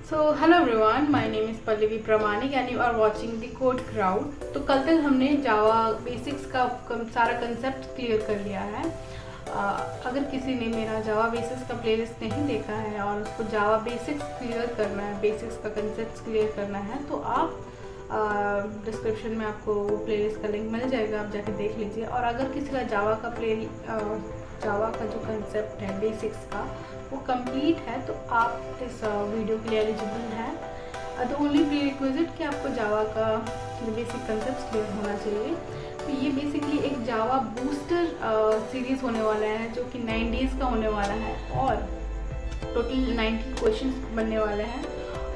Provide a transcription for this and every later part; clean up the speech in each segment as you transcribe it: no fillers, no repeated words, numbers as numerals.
So hello everyone, my name is Pallavi Pramanik and you are watching the code crowd. तो कल तक हमने जावा basics का सारा कंसेप्ट क्लियर कर लिया है। अगर किसी ने मेरा जावा बेसिक्स का प्लेलिस्ट नहीं देखा है और उसको जावा बेसिक्स क्लियर करना है, बेसिक्स का कंसेप्ट क्लियर करना है, तो आप डिस्क्रिप्शन में आपको वो प्लेलिस्ट का लिंक मिल जाएगा, आप जाके देख लीजिए। और अगर किसी का जावा का जो कंसेप्ट है बेसिक्स का वो कंप्लीट है तो आप इस वीडियो के लिए एलिजिबल हैं। द ओनली प्री रिक्विजिट कि आपको जावा का जो बेसिक कंसेप्ट क्लियर होना चाहिए। तो ये बेसिकली एक जावा बूस्टर सीरीज़ होने वाला है जो कि 9 डेज़ का होने वाला है और टोटल 90 क्वेश्चन बनने वाले हैं।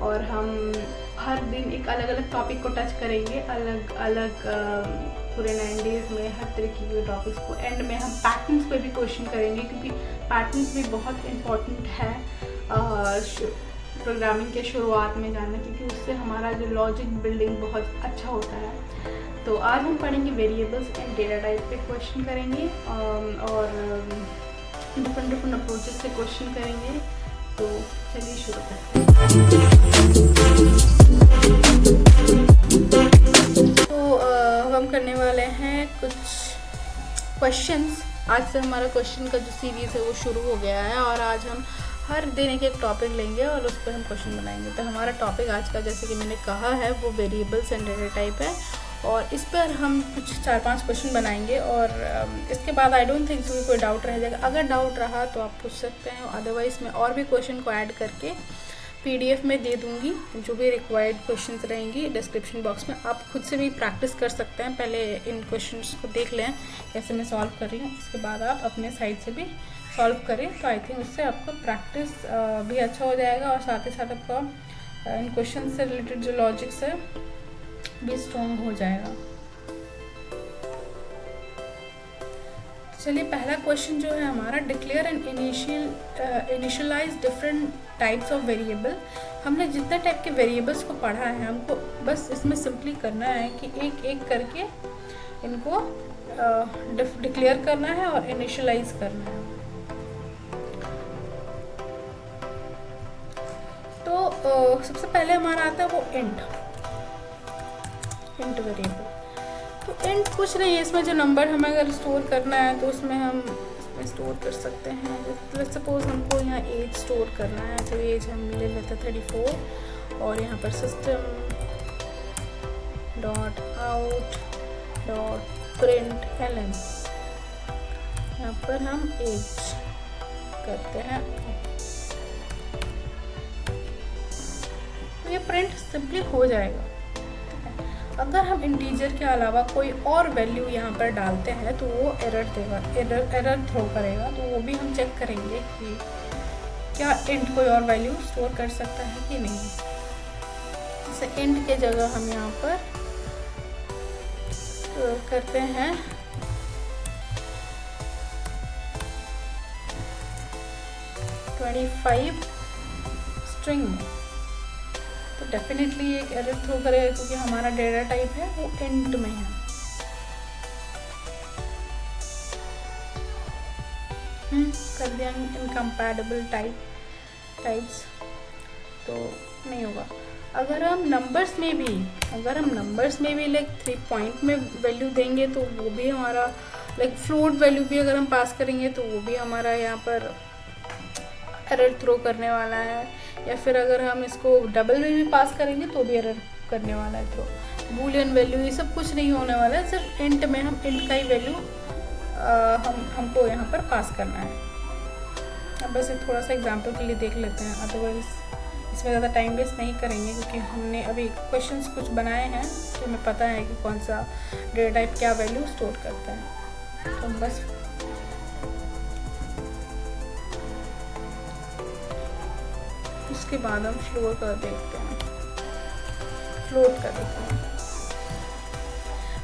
और हम हर दिन एक अलग अलग टॉपिक को टच करेंगे, अलग अलग पूरे 9 डेज़ में हर तरीके के टॉपिक्स को। एंड में हम पैटर्न्स पे भी क्वेश्चन करेंगे क्योंकि पैटर्न्स भी बहुत इम्पॉर्टेंट है प्रोग्रामिंग के शुरुआत में जानना, क्योंकि उससे हमारा जो लॉजिक बिल्डिंग बहुत अच्छा होता है। तो आज हम पढ़ेंगे वेरिएबल्स एंड डेटा टाइप पे क्वेश्चन करेंगे और डिफरेंट अप्रोचेस से क्वेश्चन करेंगे। तो चलिए शुरू करते हैं। तो हम करने वाले हैं कुछ क्वेश्चंस। आज से हमारा क्वेश्चन का जो सीरीज़ है वो शुरू हो गया है और आज हम हर दिन एक टॉपिक लेंगे और उस पर हम क्वेश्चन बनाएंगे। तो हमारा टॉपिक आज का, जैसे कि मैंने कहा है, वो वेरिएबल्स एंड डेटा टाइप है और इस पर हम कुछ 4-5 क्वेश्चन बनाएंगे। और इसके बाद आई डोंट थिंक कोई डाउट रह जाएगा। अगर डाउट रहा तो आप पूछ सकते हैं, अदरवाइज़ मैं और भी क्वेश्चन को ऐड करके PDF में दे दूँगी। जो भी रिक्वायर्ड क्वेश्चंस रहेंगी डिस्क्रिप्शन बॉक्स में, आप खुद से भी प्रैक्टिस कर सकते हैं। पहले इन क्वेश्चंस को देख लें कैसे मैं सॉल्व कर रही हूँ, इसके बाद आप अपने साइड से भी सॉल्व करें। तो आई थिंक उससे आपका प्रैक्टिस भी अच्छा हो जाएगा और साथ ही साथ आपका इन क्वेश्चन से रिलेटेड जो लॉजिक्स है भी स्ट्रॉन्ग हो जाएगा। चलिए, पहला क्वेश्चन जो है हमारा, declare and initialize different types of variable. हमने जितने टाइप के वेरिएबल्स को पढ़ा है, हमको बस इसमें सिंपली करना है कि एक एक करके इनको डिक्लेयर करना है और इनिशियलाइज करना है। तो सबसे पहले हमारा आता है वो इंट वेरिएबल। तो इंट कुछ नहीं है, इसमें जो नंबर हमें अगर स्टोर करना है तो उसमें हम इसमें स्टोर कर सकते हैं। लेट्स सपोज हमको यहाँ एज स्टोर करना है, तो एज हम ले लेते हैं 34 और यहाँ पर system dot out dot print ln, यहाँ पर हम एज करते हैं। तो ये प्रिंट सिंपली हो जाएगा। अगर हम इंटीजर के अलावा कोई और वैल्यू यहाँ पर डालते हैं तो वो एरर देगा, एरर थ्रो करेगा। तो वो भी हम चेक करेंगे कि क्या इंट कोई और वैल्यू स्टोर कर सकता है कि नहीं। जैसे इंट के जगह हम यहाँ पर करते हैं "25" स्ट्रिंग में, तो डेफिनेटली एक एरर थ्रो करेगा क्योंकि हमारा डेटा टाइप है वो इंट में है। कर दिया इनकम्पैटिबल टाइप्स, तो नहीं होगा। अगर हम नंबर्स में भी लाइक 3 पॉइंट में वैल्यू देंगे तो वो भी हमारा, लाइक फ्लोट वैल्यू भी अगर हम पास करेंगे तो वो भी हमारा यहाँ पर एरर थ्रो करने वाला है। या फिर अगर हम इसको डबल में भी पास करेंगे तो भी एरर करने वाला है। तो बूलियन वैल्यू ये सब कुछ नहीं होने वाला है, सिर्फ इंट में हम इंट का ही वैल्यू हमको यहाँ पर पास करना है। अब बस एक थोड़ा सा एग्जांपल के लिए देख लेते हैं, अदरवाइज इसमें ज़्यादा टाइम वेस्ट नहीं करेंगे क्योंकि हमने अभी क्वेश्चंस कुछ बनाए हैं तो हमें पता है कि कौन सा डेटा टाइप क्या वैल्यू स्टोर करता है। तो बस उसके बाद हम फ्लोट कर देखते हैं।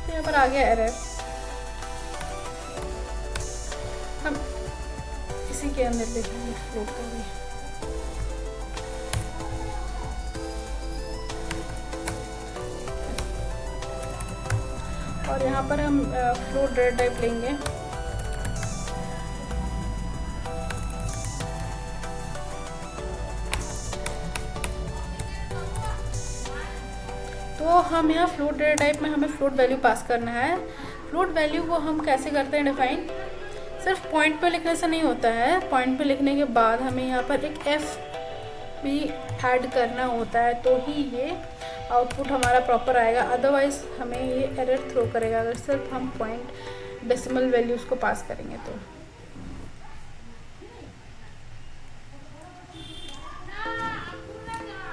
तो यहाँ पर आ गया एरर। हम इसी के अंदर देखेंगे फ्लोट का भी। और यहाँ पर हम फ्लोट डेटा टाइप लेंगे तो हम यहाँ फ्लोट डेटा टाइप में हमें फ्लोट वैल्यू पास करना है। फ्लोट वैल्यू को हम कैसे करते हैं डिफाइन, सिर्फ पॉइंट पे लिखने से नहीं होता है, पॉइंट पे लिखने के बाद हमें यहाँ पर एक एफ भी ऐड करना होता है, तो ही ये आउटपुट हमारा प्रॉपर आएगा, अदरवाइज हमें ये एरर थ्रो करेगा अगर सिर्फ हम पॉइंट डेसिमल वैल्यूज़ को पास करेंगे तो।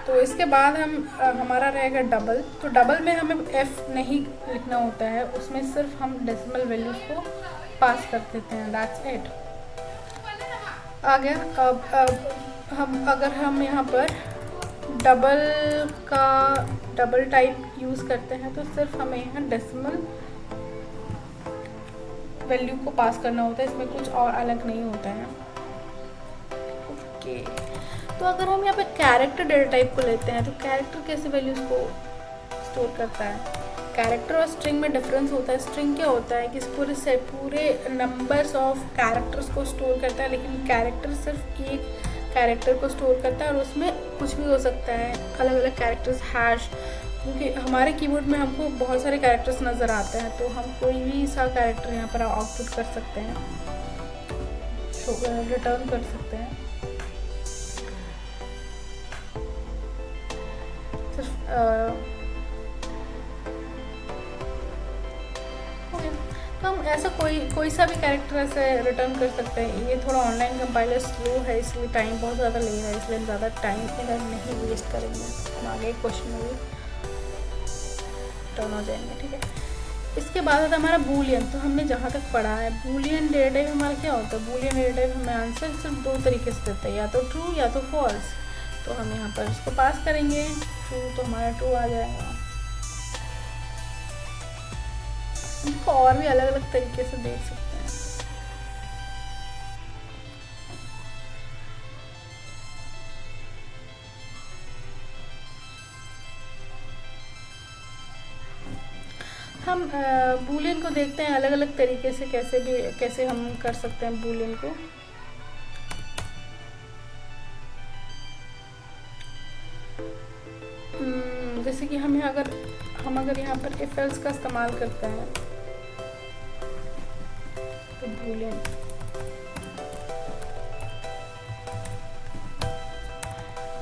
तो इसके बाद हमारा रहेगा डबल। तो डबल में हमें एफ नहीं लिखना होता है, उसमें सिर्फ हम डेसिमल वैल्यूज़ को पास कर देते हैं, दैट्स इट। आ गया। अब अगर हम यहाँ पर डबल टाइप यूज़ करते हैं तो सिर्फ हमें यहाँ डेसिमल वैल्यू को पास करना होता है, इसमें कुछ और अलग नहीं होता है। ओके, तो अगर हम यहाँ पे कैरेक्टर डेटा टाइप को लेते हैं तो कैरेक्टर कैसे वैल्यूज़ को स्टोर करता है। कैरेक्टर और स्ट्रिंग में डिफरेंस होता है। स्ट्रिंग क्या होता है कि पूरे नंबर्स ऑफ कैरेक्टर्स को स्टोर करता है, लेकिन कैरेक्टर सिर्फ एक कैरेक्टर को स्टोर करता है और उसमें कुछ भी हो सकता है, अलग अलग कैरेक्टर्स, हैश, क्योंकि हमारे कीबोर्ड में हमको बहुत सारे कैरेक्टर्स नज़र आते हैं, तो हम कोई भी सा कैरेक्टर यहाँ पर आउटपुट कर सकते हैं, रिटर्न कर सकते हैं। तो हम ऐसा कोई सा भी कैरेक्टर ऐसे रिटर्न कर सकते हैं। ये थोड़ा ऑनलाइन कंपाइलर स्लो है, इसलिए टाइम बहुत ज़्यादा ले रहा है, इसलिए हम ज़्यादा टाइम इधर नहीं वेस्ट करेंगे, हम आगे क्वेश्चन में भी टर्न हो जाएंगे। ठीक है, इसके बाद होता है हमारा बूलियन। तो हमने जहाँ तक पढ़ा है बूलियन डेटा टाइप हमारा क्या होता है, बूलियन डेटा टाइप हमें आंसर सिर्फ दो तरीके से देता है, या तो ट्रू या तो फॉल्स। तो हम यहाँ पर इसको पास करेंगे, ट्रू तो हमारा ट्रू आ जाएगा। इसको और भी अलग अलग तरीके से देख सकते हैं। हम बूलियन को देखते हैं अलग अलग तरीके से, कैसे हम कर सकते हैं बूलियन को। जैसे कि हम अगर यहाँ पर इफ एल्स का इस्तेमाल करते हैं तो बूलियन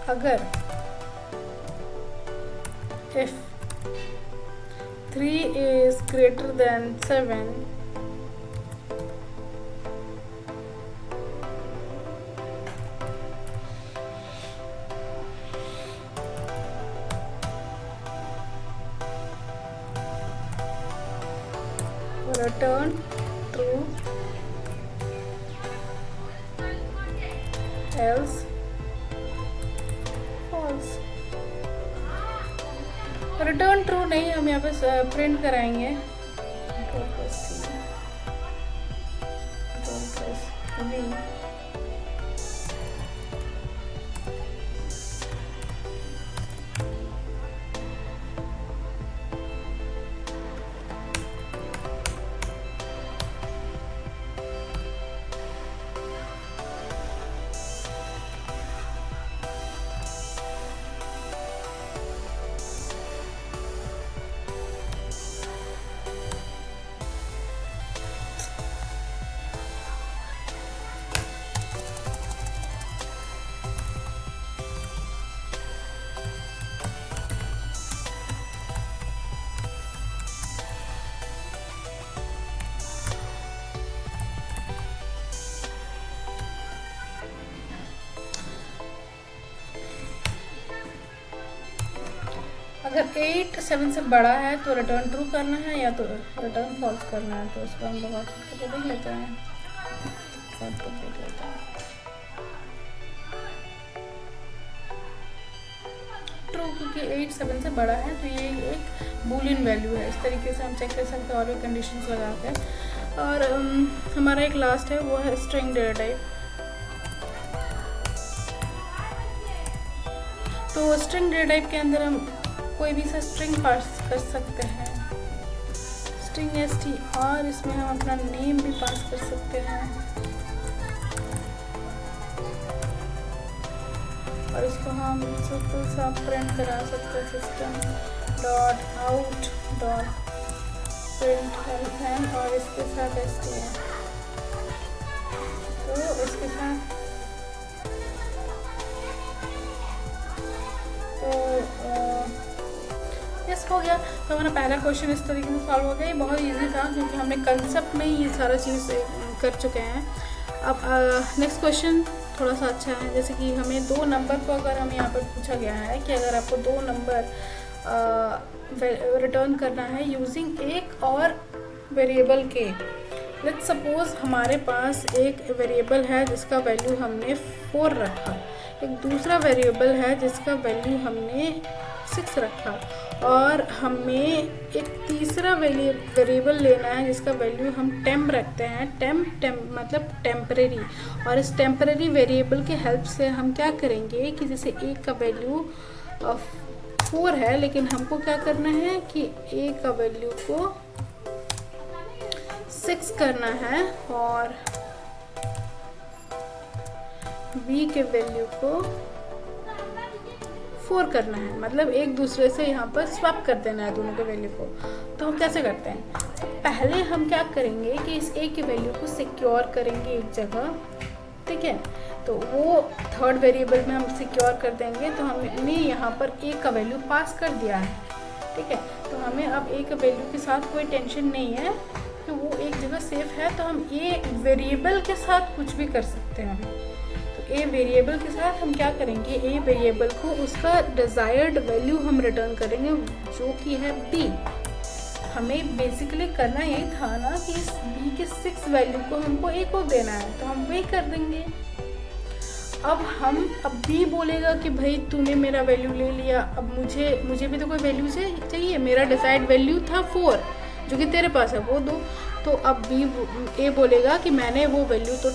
अगर if 3 is greater than 7 return true, else false। Return true नहीं, हम यहाँ पे प्रिंट कराएंगे अगर 8 7 से बड़ा है तो रिटर्न ट्रू करना है या तो रिटर्न फॉल्स करना है। तो उसको हम लोग आउटपुट करके देख लेते हैं, ट्रू, क्योंकि 8 7 से बड़ा है तो ये एक बूलियन वैल्यू है। इस तरीके से हम चेक कर सकते हैं और भी कंडीशंस लगा के। और हमारा एक लास्ट है, वो है स्ट्रिंग डेटा टाइप। तो स्ट्रिंग डेटा टाइप के अंदर हम कोई भी सा स्ट्रिंग पास कर सकते हैं, स्ट्रिंग str, इसमें हम अपना नेम भी पास कर सकते हैं। और इसको हम सिंपल सा प्रिंट करा सकते हैं system dot out dot print N और इसके साथ str। तो इसके साथ यस हो गया। तो हमारा पहला क्वेश्चन इस तरीके से सॉल्व हो गया। ये बहुत इजी था क्योंकि हमने कंसेप्ट में ही ये सारा चीज़ कर चुके हैं। अब नेक्स्ट क्वेश्चन थोड़ा सा अच्छा है, जैसे कि हमें 2 नंबर को अगर हमें यहाँ पर पूछा गया है कि अगर आपको 2 नंबर रिटर्न करना है यूजिंग एक और वेरिएबल के। लेट्स सपोज हमारे पास एक वेरिएबल है जिसका वैल्यू हमने 4 रखा, एक दूसरा वेरिएबल है जिसका वैल्यू हमने 6 रखा, और हमें एक तीसरा वेरिएबल लेना है जिसका वैल्यू हम टेम्प रखते हैं। टेम्प मतलब टेम्परेरी। और इस टेम्परेरी वेरिएबल के हेल्प से हम क्या करेंगे कि जैसे ए का वैल्यू 4 है, लेकिन हमको क्या करना है कि ए का वैल्यू को 6 करना है और बी के वैल्यू को 4 करना है। मतलब एक दूसरे से यहाँ पर स्वैप कर देना है दोनों के वैल्यू को। तो हम कैसे करते हैं? तो पहले हम क्या करेंगे कि इस ए के वैल्यू को सिक्योर करेंगे एक जगह, ठीक है। तो वो थर्ड वेरिएबल में हम सिक्योर कर देंगे। तो हमने यहाँ पर ए का वैल्यू पास कर दिया है, ठीक है। तो हमें अब ए के वैल्यू के साथ कोई टेंशन नहीं है कि वो एक जगह सेफ है। तो हम ए वेरिएबल के साथ कुछ भी कर सकते हैं। ए वेरिएबल के साथ हम क्या करेंगे, ए वेरिएबल को उसका डिज़ायर्ड वैल्यू हम रिटर्न करेंगे जो कि है बी। हमें बेसिकली करना यही था ना कि इस बी के 6 वैल्यू को हमको ए को देना है, तो हम वही कर देंगे। अब बी बोलेगा कि भाई तूने मेरा वैल्यू ले लिया, अब मुझे भी तो कोई वैल्यू चाहिए। मेरा डिसाइड वैल्यू था 4 जो कि तेरे पास है, वो दो। तो अब बी ए बोलेगा कि मैंने वो वैल्यू तो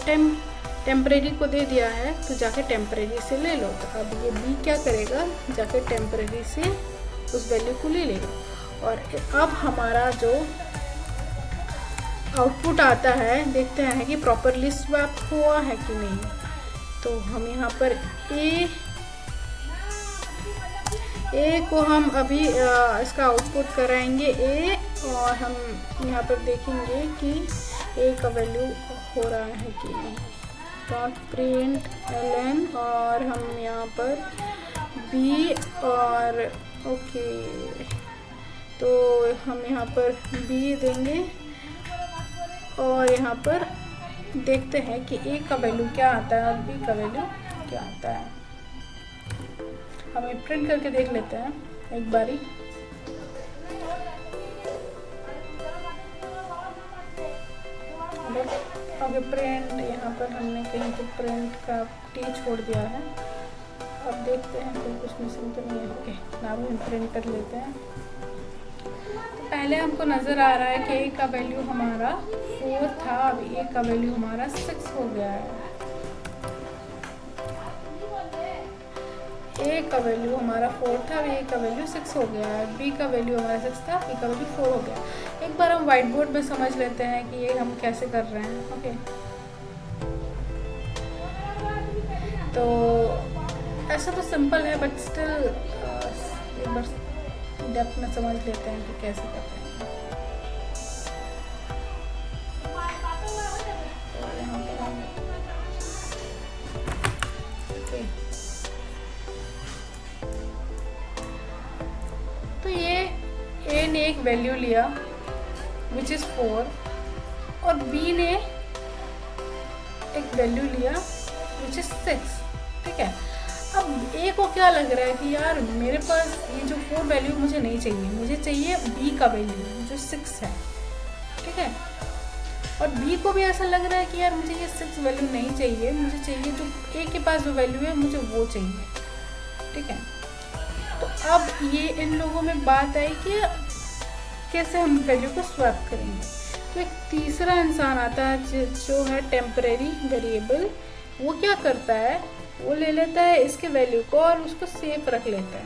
टेम्परेरी को दे दिया है, तो जाके टेम्परेरी से ले लो। तो अब ये बी क्या करेगा, जाके टेम्परेरी से उस वैल्यू को ले लेगा। और अब हमारा जो आउटपुट आता है, देखते हैं कि प्रॉपरली स्वैप हुआ है कि नहीं। तो हम यहाँ पर ए को हम अभी इसका आउटपुट कराएंगे ए, और हम यहाँ पर देखेंगे कि ए का वैल्यू हो रहा है कि नहीं। डॉट प्रिंट ln और हम यहाँ पर बी और ओके, तो हम यहाँ पर बी देंगे और यहाँ पर देखते हैं कि ए का वैल्यू क्या आता है और बी का वैल्यू क्या आता है। हमें प्रिंट करके देख लेते हैं एक बारी। ओके प्रिंट, यहाँ पर हमने कहीं तो प्रिंट का टी छोड़ दिया है। अब देखते हैं कोई कुछ मिसिंग तो नहीं है। ओके नाम हम प्रिंट कर लेते हैं। तो पहले हमको नज़र आ रहा है कि ए का वैल्यू हमारा 4 था, अब ए का वैल्यू हमारा 6 हो गया है। ए का वैल्यू हमारा 4 था, अब ए का वैल्यू 6 हो गया है। बी का वैल्यू हमारा 6 था, बी का वैल्यू 4 हो गया। एक बार हम व्हाइट बोर्ड में समझ लेते हैं कि ये हम कैसे कर रहे हैं। ओके तो ऐसा तो सिंपल है, बट स्टिल एक बार डेप्थ में समझ लेते हैं कि कैसे करते हैं। तो ये ए ने एक वैल्यू लिया विच इज़ 4 और बी ने एक वैल्यू लिया विच इज़ 6, ठीक है। अब ए को क्या लग रहा है कि यार मेरे पास ये जो 4 वैल्यू मुझे नहीं चाहिए, मुझे चाहिए बी का वैल्यू जो 6 है, ठीक है। और बी को भी ऐसा लग रहा है कि यार मुझे ये 6 वैल्यू नहीं चाहिए, मुझे चाहिए जो ए के पास जो वैल्यू है मुझे वो चाहिए, ठीक है। तो अब ये इन लोगों में बात आई कि कैसे हम वैल्यू को स्वैप करेंगे। तो एक तीसरा इंसान आता है जो है टेम्परेरी वेरिएबल। वो क्या करता है, वो ले लेता है इसके वैल्यू को और उसको सेफ रख लेता है।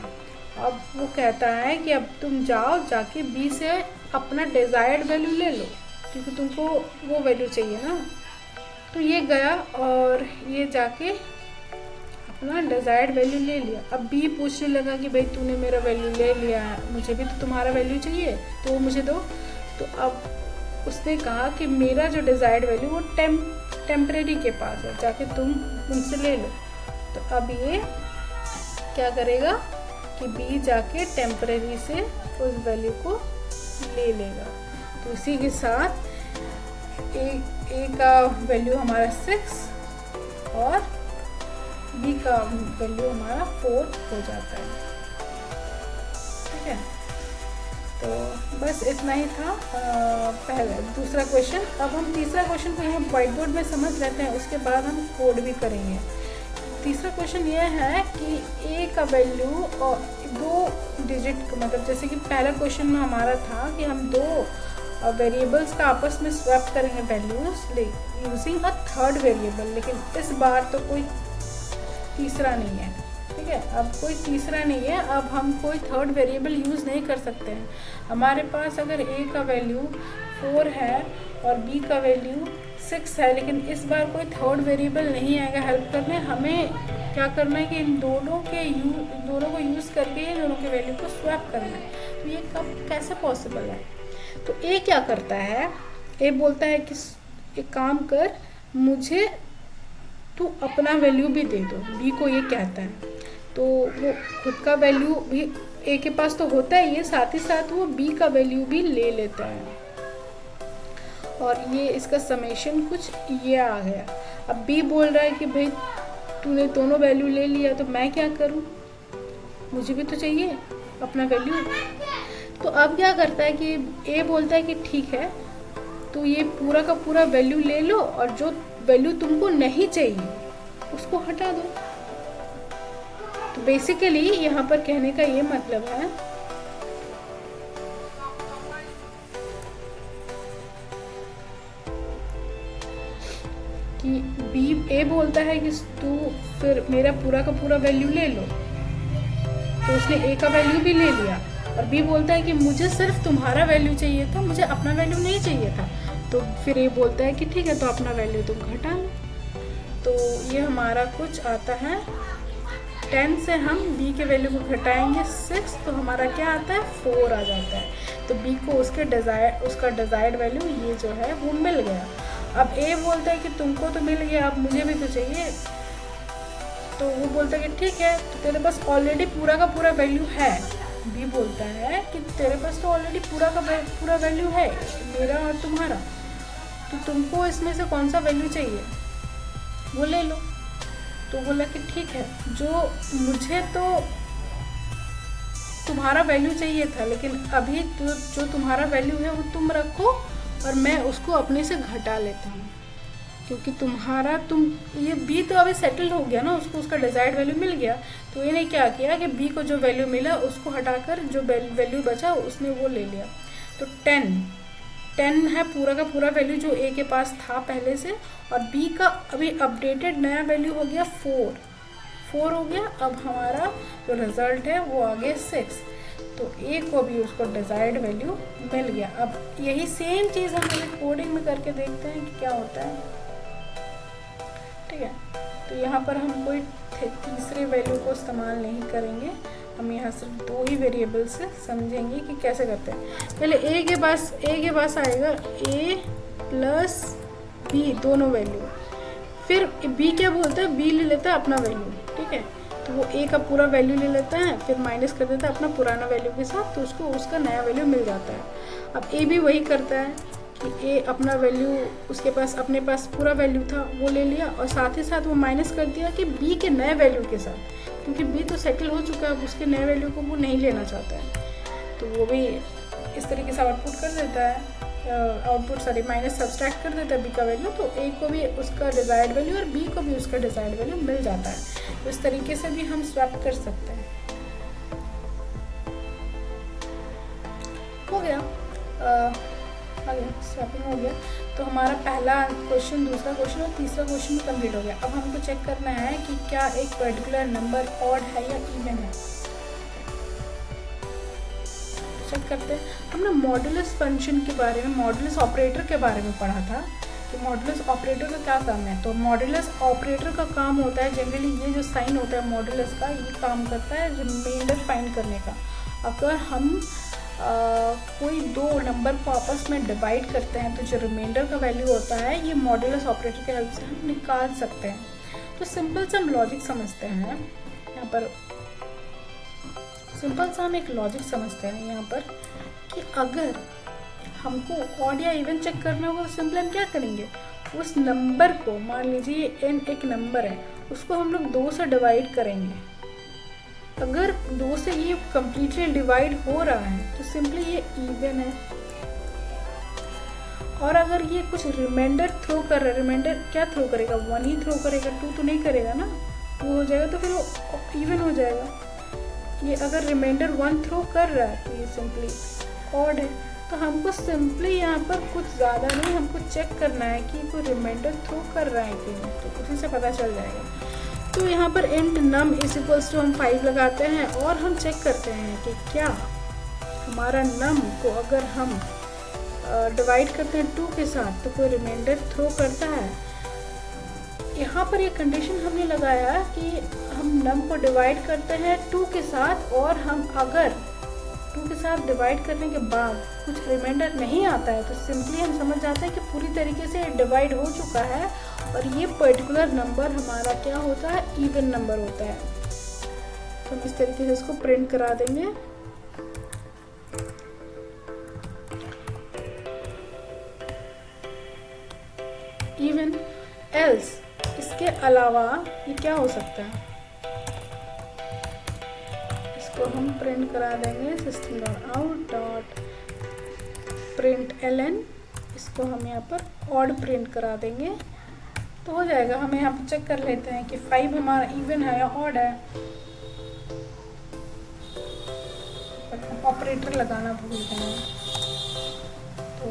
अब वो कहता है कि अब तुम जाओ जाके बी से अपना डिज़ायर्ड वैल्यू ले लो, क्योंकि तुमको वो वैल्यू चाहिए ना। तो ये गया और ये जाके अपना डिजायर्ड वैल्यू ले लिया। अब बी पूछने लगा कि भाई तूने मेरा वैल्यू ले लिया है, मुझे भी तो तुम्हारा वैल्यू चाहिए, तो मुझे दो। तो अब उसने कहा कि मेरा जो डिजायर्ड वैल्यू वो टेम्परेरी के पास है, जाके तुम उनसे ले लो। तो अब ये क्या करेगा कि बी जाके टेम्परेरी से उस वैल्यू को ले लेगा। तो इसी के साथ ए का वैल्यू हमारा 6 और बी का वैल्यू हमारा 4 हो जाता है। ठीक है, तो बस इतना ही था पहले दूसरा क्वेश्चन। अब हम तीसरा क्वेश्चन को यहाँ व्हाइट बोर्ड में समझ लेते हैं, उसके बाद हम कोड भी करेंगे। तीसरा क्वेश्चन ये है कि ए का वैल्यू और 2 डिजिट, मतलब जैसे कि पहला क्वेश्चन में हमारा था कि हम 2 वेरिएबल्स का आपस में स्वैप करेंगे values using a third variable, लेकिन इस बार तो कोई तीसरा नहीं है। ठीक है, अब कोई तीसरा नहीं है, अब हम कोई थर्ड वेरिएबल यूज़ नहीं कर सकते हैं। हमारे पास अगर ए का वैल्यू 4 है और बी का वैल्यू 6 है, लेकिन इस बार कोई थर्ड वेरिएबल नहीं आएगा हेल्प करने। हमें क्या करना है कि इन दोनों को यूज़ करके इन दोनों के वैल्यू को स्वैप करना है। तो ये कैसे पॉसिबल है? तो ए क्या करता है, ए बोलता है कि एक काम कर, मुझे तू अपना वैल्यू भी दे दो। बी को ये कहता है, तो वो खुद का वैल्यू भी ए के पास तो होता है ये, साथ ही साथ वो बी का वैल्यू भी ले लेता है। और ये इसका समेशन कुछ ये आ गया। अब बी बोल रहा है कि भाई तूने दोनों वैल्यू ले लिया, तो मैं क्या करूं, मुझे भी तो चाहिए अपना वैल्यू। तो अब क्या करता है कि ए बोलता है कि ठीक है, तो ये पूरा का पूरा वैल्यू ले लो और जो वैल्यू तुमको नहीं चाहिए उसको हटा दो। तो बेसिकली यहाँ पर कहने का ये मतलब है कि बी ए बोलता है कि तू फिर मेरा पूरा का पूरा वैल्यू ले लो, तो उसने ए का वैल्यू भी ले लिया। और बी बोलता है कि मुझे सिर्फ तुम्हारा वैल्यू चाहिए था, मुझे अपना वैल्यू नहीं चाहिए था। तो फिर ए बोलता है कि ठीक है, तो अपना वैल्यू तुम घटा लो। तो ये हमारा कुछ आता है 10 से हम बी के वैल्यू को घटाएंगे 6, तो हमारा क्या आता है 4 आ जाता है। तो बी को उसका डिजायर्ड वैल्यू ये जो है वो मिल गया। अब ए बोलता है कि तुमको तो मिल गया, अब मुझे भी तो चाहिए। तो वो बोलता है कि ठीक है, तो तेरे पास ऑलरेडी पूरा का पूरा वैल्यू है। बी बोलता है कि तेरे पास तो ऑलरेडी पूरा का पूरा वैल्यू है मेरा और तुम्हारा, तो तुमको इसमें से कौन सा वैल्यू चाहिए वो ले लो। तो बोला कि ठीक है, जो मुझे तो तुम्हारा वैल्यू चाहिए था, लेकिन अभी तो जो तुम्हारा वैल्यू है वो तुम रखो और मैं उसको अपने से घटा लेता हूँ, क्योंकि ये बी तो अभी सेटल हो गया ना, उसको उसका डिजायर्ड वैल्यू मिल गया। तो इन्हें क्या किया कि बी को जो वैल्यू मिला उसको हटाकर जो वैल्यू बचा उसने वो ले लिया। तो 10 है पूरा का पूरा वैल्यू जो ए के पास था पहले से, और बी का अभी अपडेटेड नया वैल्यू हो गया 4 हो गया। अब हमारा जो रिजल्ट है वो आ गया 6। तो ए को भी उसको डिजायर्ड वैल्यू मिल गया। अब यही सेम चीज़ हम कोडिंग में करके देखते हैं कि क्या होता है। ठीक है, तो यहाँ पर हम कोई तीसरे वैल्यू को इस्तेमाल नहीं करेंगे, हम यहाँ सिर्फ 2 ही वेरिएबल से समझेंगे कि कैसे करते हैं। पहले ए के पास आएगा a प्लस बी दोनों वैल्यू, फिर बी क्या बोलता है, बी ले लेता है अपना वैल्यू। ठीक है, तो वो ए का पूरा वैल्यू ले लेता है, फिर माइनस कर देता है अपना पुराना वैल्यू के साथ, तो उसको उसका नया वैल्यू मिल जाता है। अब ए भी वही करता है कि ए अपना वैल्यू उसके पास अपने पास पूरा वैल्यू था वो ले लिया, और साथ ही साथ वो माइनस कर दिया कि बी के नए वैल्यू के साथ, क्योंकि बी तो सेटल हो चुका है, अब उसके नए वैल्यू को वो नहीं लेना चाहता है। तो वो भी इस तरीके से आउटपुट कर देता है, माइनस सब्सट्रैक्ट कर देता है बी का वैल्यू। तो ए को भी उसका डिजायर्ड वैल्यू और बी को भी उसका डिजायर्ड वैल्यू मिल जाता है। तो इस तरीके से भी हम स्वैप कर सकते हैं। हो गया स्वैपिंग हो गया। तो हमारा पहला क्वेश्चन, दूसरा क्वेश्चन और तीसरा क्वेश्चन कंप्लीट हो गया। अब हमको चेक करना है कि क्या एक पर्टिकुलर नंबर ऑड है या इवन है। चेक करते हैं। हमने मॉडुलस फंक्शन के बारे में, मॉडुलस ऑपरेटर के बारे में पढ़ा था कि मॉडुलस ऑपरेटर का क्या काम है। तो मॉडुलस ऑपरेटर का काम होता है जनरली, ये जो साइन होता है मॉडुलस का, ये काम करता है रिमाइंडर फाइंड करने का। अगर हम कोई दो नंबर को आपस में डिवाइड करते हैं तो जो रिमाइंडर का वैल्यू होता है ये मॉडुलस ऑपरेटर के हेल्प से हम निकाल सकते हैं। तो सिंपल सा हम लॉजिक समझते हैं यहाँ पर, सिंपल सा हम एक लॉजिक समझते हैं यहाँ पर कि अगर हमको ऑड या इवन चेक करना होगा तो सिंपल हम क्या करेंगे, उस नंबर को, मान लीजिए n एक नंबर है, उसको हम लोग 2 से डिवाइड करेंगे। अगर 2 से ये कम्प्लीटली डिवाइड हो रहा है तो सिंपली ये इवन है। और अगर ये कुछ रिमाइंडर थ्रो कर रहा है, रिमाइंडर क्या थ्रो करेगा, 1 ही थ्रो करेगा, 2 तो नहीं करेगा ना, 2 हो जाएगा तो फिर वो इवन हो जाएगा। ये अगर रिमाइंडर 1 थ्रो कर रहा है तो ये सिंपली ऑड है। तो हमको सिंपली यहाँ पर कुछ ज़्यादा नहीं, हमको चेक करना है कि कोई रिमाइंडर थ्रो कर रहा है कि नहीं, तो उसी से पता चल जाएगा। तो यहाँ पर int num is equals to हम 5 लगाते हैं और हम चेक करते हैं कि क्या हमारा num को अगर हम डिवाइड करते हैं 2 के साथ तो कोई रिमाइंडर थ्रो करता है। यहाँ पर ये कंडीशन हमने लगाया कि हम num को डिवाइड करते हैं 2 के साथ, और हम अगर 2 के साथ डिवाइड करने के बाद कुछ रिमाइंडर नहीं आता है तो सिंपली हम समझ जाते हैं कि पूरी तरीके से डिवाइड हो चुका है और ये पर्टिकुलर नंबर हमारा क्या होता है, इवन नंबर होता है। तो हम इस तरीके से इसको प्रिंट करा देंगे। इवन एल्स, इसके अलावा ये क्या हो सकता है, इसको हम प्रिंट करा देंगे system dot out dot print ln, इसको हम यहाँ पर ऑड प्रिंट करा देंगे तो हो जाएगा। हम यहाँ पर चेक कर लेते हैं कि 5 हमारा इवन है या ऑड है। ऑपरेटर लगाना भूल गए हैं तो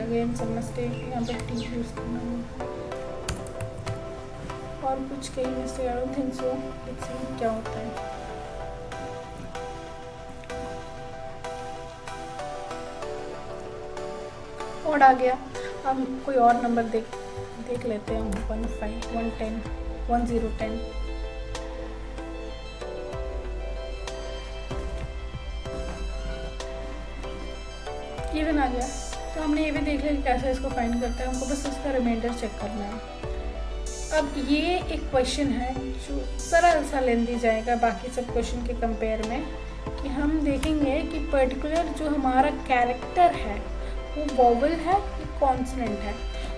अगेन सब मिस्टेक, यहाँ पर टी यूज करना है और कुछ कई mistake, I don't think so. Let's see क्या होता है। ऑड आ गया। हम कोई और नंबर देख लेते हैं, 15 110 1010। इवन आ गया। तो हमने ये भी देख लिया कि कैसे इसको फाइंड करते हैं, हमको बस इसका रिमाइंडर चेक करना है। अब ये एक क्वेश्चन है जो सरल सा लेंदी जाएगा बाकी सब क्वेश्चन के कंपेयर में, कि हम देखेंगे कि पर्टिकुलर जो हमारा कैरेक्टर है वो वोवेल है कि कॉन्सोनेंट है।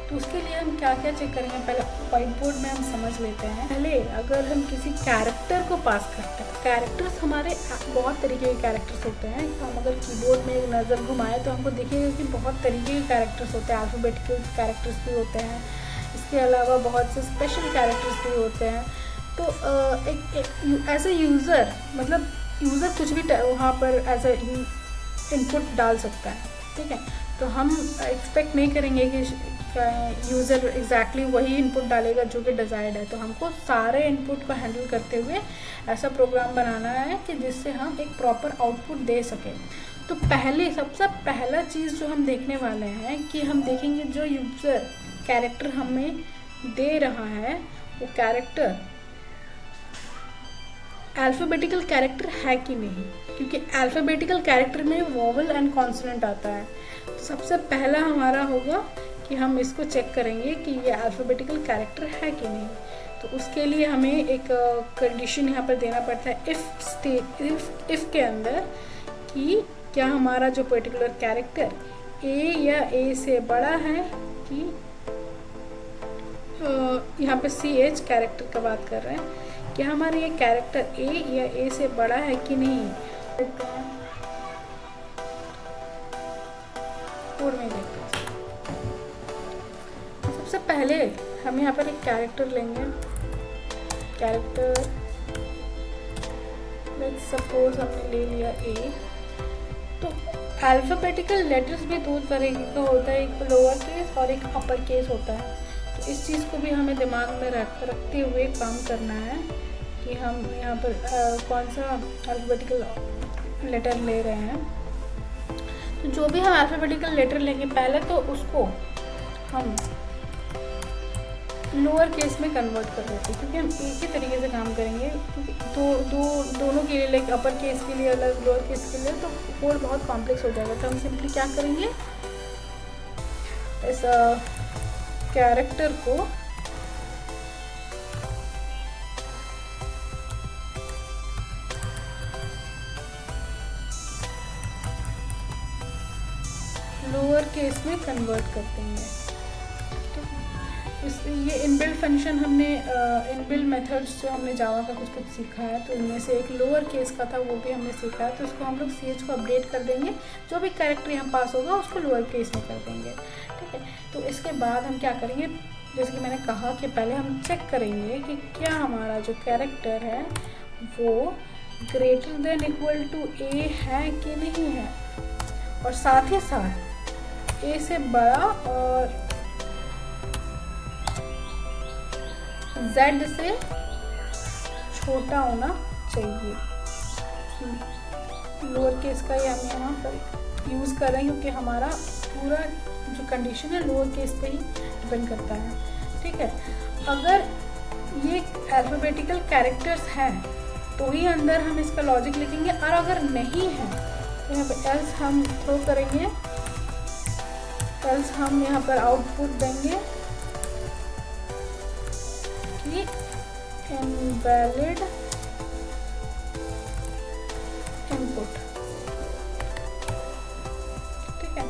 तो उसके लिए हम क्या क्या चेक करेंगे, पहले व्हाइट बोर्ड में हम समझ लेते हैं। पहले अगर हम किसी कैरेक्टर को पास करते हैं, कैरेक्टर्स हमारे बहुत तरीके के कैरेक्टर्स होते हैं। हम अगर कीबोर्ड में एक नज़र घुमाएं तो हमको दिखेगा कि बहुत तरीके के कैरेक्टर्स होते हैं। अल्फ़ाबेटिकल कैरेक्टर्स भी होते हैं, इसके अलावा बहुत से स्पेशल कैरेक्टर्स भी होते हैं। तो एक एज ए यूज़र, मतलब यूज़र कुछ भी वहाँ पर एज ए इनपुट डाल सकता है, ठीक है। तो हम एक्सपेक्ट नहीं करेंगे कि यूज़र एग्जैक्टली वही इनपुट डालेगा जो कि डिज़ायर्ड है। तो हमको सारे इनपुट को हैंडल करते हुए ऐसा प्रोग्राम बनाना है कि जिससे हम एक प्रॉपर आउटपुट दे सकें। तो पहले सबसे पहला चीज़ जो हम देखने वाले हैं कि हम देखेंगे जो यूज़र कैरेक्टर हमें दे रहा है वो कैरेक्टर अल्फ़ाबेटिकल कैरेक्टर है कि नहीं, क्योंकि अल्फ़ाबेटिकल कैरेक्टर में वोवेल एंड कॉन्सोनेंट आता है। सबसे पहला हमारा होगा कि हम इसको चेक करेंगे कि ये अल्फ़ाबेटिकल कैरेक्टर है कि नहीं। तो उसके लिए हमें एक कंडीशन यहाँ पर देना पड़ता है इफ़ के अंदर कि क्या हमारा जो पर्टिकुलर कैरेक्टर ए या ए से बड़ा है कि यहाँ पे CH कैरेक्टर का बात कर रहे हैं, क्या हमारा ये कैरेक्टर ए या ए से बड़ा है कि नहीं। कोड में देखते हैं। सबसे पहले हम यहाँ पर एक कैरेक्टर लेंगे। कैरेक्टर लेट्स सपोज हमने ले लिया ए। तो अल्फ़ाबेटिकल लेटर्स भी दो तरह का होता है, एक लोअर केस और एक अपर केस होता है। तो इस चीज़ को भी हमें दिमाग में रखते हुए काम करना है कि हम यहाँ पर कौन सा अल्फ़ाबेटिकल लेटर ले रहे हैं। तो जो भी हम अल्फ़ाबेटिकल लेटर लेंगे पहले तो उसको हम लोअर केस में कन्वर्ट कर देते हैं, क्योंकि हम एक ही तरीके से काम करेंगे। दोनों के लिए, लाइक अपर केस के लिए अलग, लोअर केस के लिए, तो कोड बहुत कॉम्प्लेक्स हो जाएगा। तो हम सिंपली क्या करेंगे, इस कैरेक्टर को लोअर केस में कन्वर्ट कर देंगे। ये इनबिल्ट फंक्शन हमने इनबिल्ट मेथड्स जो हमने जावा का कुछ सीखा है, तो इनमें से एक लोअर केस का था, वो भी हमने सीखा है। तो उसको हम लोग ch को अपडेट कर देंगे, जो भी कैरेक्टर यहाँ पास होगा उसको लोअर केस में कर देंगे, ठीक है। तो इसके बाद हम क्या करेंगे, जैसे कि मैंने कहा कि पहले हम चेक करेंगे कि क्या हमारा जो कैरेक्टर है वो greater than equal to a है कि नहीं है, और साथ ही साथ a से बड़ा और z से छोटा होना चाहिए। लोअर केस का ही हम यहाँ पर यूज़ कर रहे हैं, क्योंकि हमारा पूरा जो कंडीशन है लोअर केस पे ही डिपेंड करता है, ठीक है। अगर ये अल्फ़ाबेटिकल कैरेक्टर्स हैं तो ही अंदर हम इसका लॉजिक लिखेंगे, और अगर नहीं है तो यहाँ पे एल्स हम थ्रो करेंगे, एल्स हम यहाँ पर आउटपुट देंगे कि इनवैलिड इनपुट, ठीक है।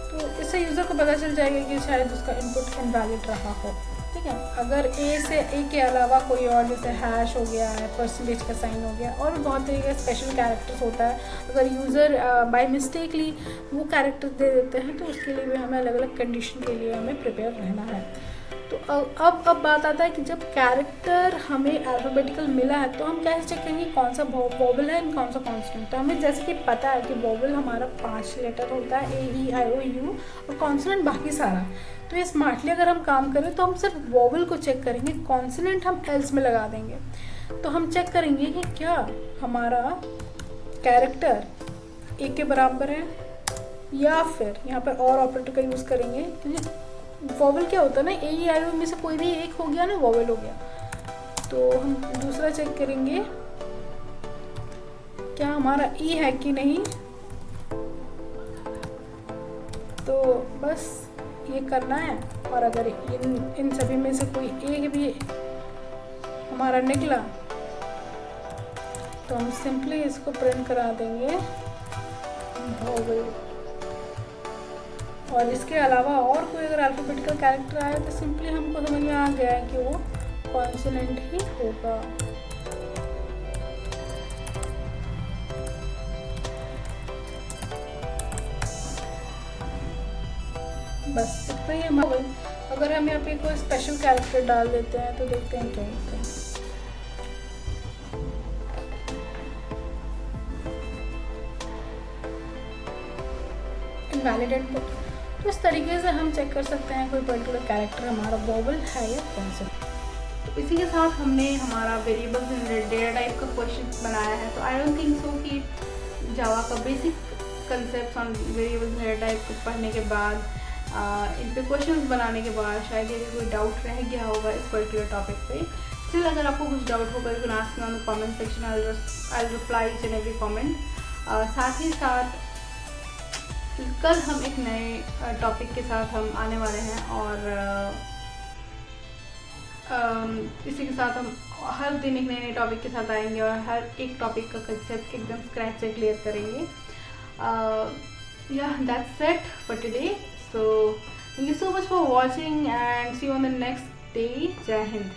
तो इससे यूज़र को पता चल जाएगा कि शायद उसका इनपुट इनवैलिड रहा हो, ठीक है। अगर ए के अलावा कोई और, जैसे हैश हो गया है, परसेंटेज का साइन हो गया, और भी बहुत तरीके का स्पेशल कैरेक्टर्स होता है, अगर यूज़र बाय मिस्टेकली वो कैरेक्टर दे देते हैं तो उसके लिए भी हमें अलग अलग कंडीशन के लिए हमें प्रिपेयर रहना है। तो अब बात आता है कि जब कैरेक्टर हमें अल्फ़ाबेटिकल मिला है तो हम कैसे चेक करेंगे कौन सा वोवल है और कौन सा कॉन्सोनेंट। तो हमें जैसे कि पता है कि वोवल हमारा 5 लेटर होता है, A-E-I-O-U, और कॉन्सोनेंट बाकी सारा। तो ये स्मार्टली अगर हम काम करें तो हम सिर्फ वोवल को चेक करेंगे, कॉन्सोनेंट हम एल्स में लगा देंगे। तो हम चेक करेंगे कि क्या हमारा कैरेक्टर A के बराबर है, या फिर यहाँ पर और ऑपरेटर का यूज़ करेंगे, क्योंकि वोवल क्या होता है ना, A-E-I-O में से कोई भी एक हो गया ना, वोवल हो गया। तो हम दूसरा चेक करेंगे क्या हमारा E है कि नहीं। तो बस ये करना है, और अगर इन सभी में से कोई एक भी हमारा निकला तो हम सिंपली इसको प्रिंट करा देंगे वोवल। और इसके अलावा और कोई अगर अल्फ़ाबेटिकल कैरेक्टर आया तो सिंपली हमको समझ में आ गया है कि वो कॉन्सोनेंट ही होगा। बस इतना ही हमारा। अगर हम यहाँ पे कोई स्पेशल कैरेक्टर डाल देते हैं तो देखते हैं क्या होता है। Invalid input. तो इस तरीके से हम चेक कर सकते हैं कोई पर्टिकुलर कैरेक्टर हमारा वोवल है या कॉन्सोनेंट। तो इसी के साथ हमने हमारा वेरिएबल्स एंड डेटा टाइप का क्वेश्चन बनाया है। तो आई डोंट थिंक सो कि जावा का basic concept on variables and data type को पढ़ने के बाद, इन पे क्वेश्चंस बनाने के बाद शायद ये कोई डाउट रह गया होगा इस पर्टिकुलर टॉपिक पे। स्टिल अगर आपको कुछ डाउट होगा you can ask me on the comment section, I will reply each and every comment. साथ ही साथ कल हम एक नए टॉपिक के साथ हम आने वाले हैं, और इसी के साथ हम हर दिन एक नए टॉपिक के साथ आएंगे और हर एक टॉपिक का कंसेप्ट एकदम स्क्रैच से क्लियर करेंगे। Yeah, that's it for today. So thank you so much for watching and see you on the next day. Jai Hind.